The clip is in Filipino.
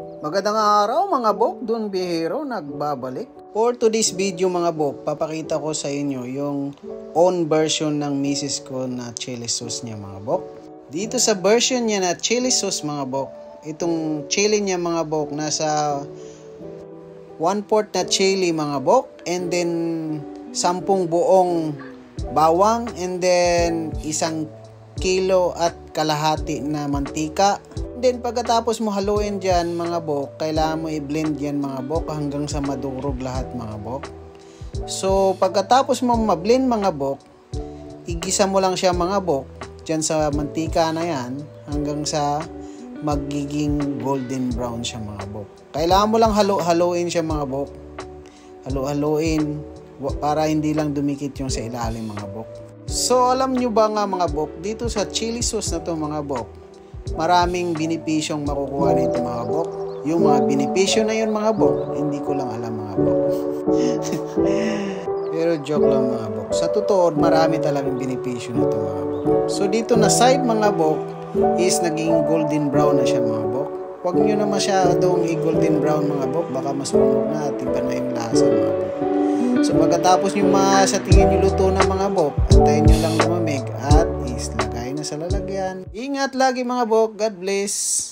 Magandang araw mga bok, Don Bihero nagbabalik. For today's video mga bok, papakita ko sa inyo yung own version ng misis ko na chili sauce niya mga bok. Dito sa version niya na chili sauce mga bok, itong chili niya mga bok nasa 1/4 na chili mga bok, and then 10 buong bawang, and then 1 kilo at kalahati na mantika. Then pagkatapos mo haluin dyan mga bok, kailangan mo i-blend yan mga bok hanggang sa madurog lahat mga bok. So pagkatapos mo ma-blend mga bok, igisa mo lang siya mga bok dyan sa mantika na yan hanggang sa magiging golden brown siya mga bok. Kailangan mo lang haluin siya mga bok. Haluin para hindi lang dumikit yung sa ilalim mga bok. So alam nyo ba nga mga bok, dito sa chili sauce na to mga bok, maraming benepisyong makukuha nito mga bok. Yung mga benepisyo na yun mga bok, hindi ko lang alam mga bok. Pero joke lang mga bok. Sa totoo, marami talagang benepisyo na ito mga bok. So dito na side mga bok is naging golden brown na siya mga bok. Huwag nyo na masyadong i-golden brown mga bok, baka mas mumog na at iba na yung lasa mga bok. So pagkatapos nyo sa tingin nyo luto na mga bok, antayin nyo lang lumamig at lagay na sa lalagyan. Ingat lagi mga bok. God bless.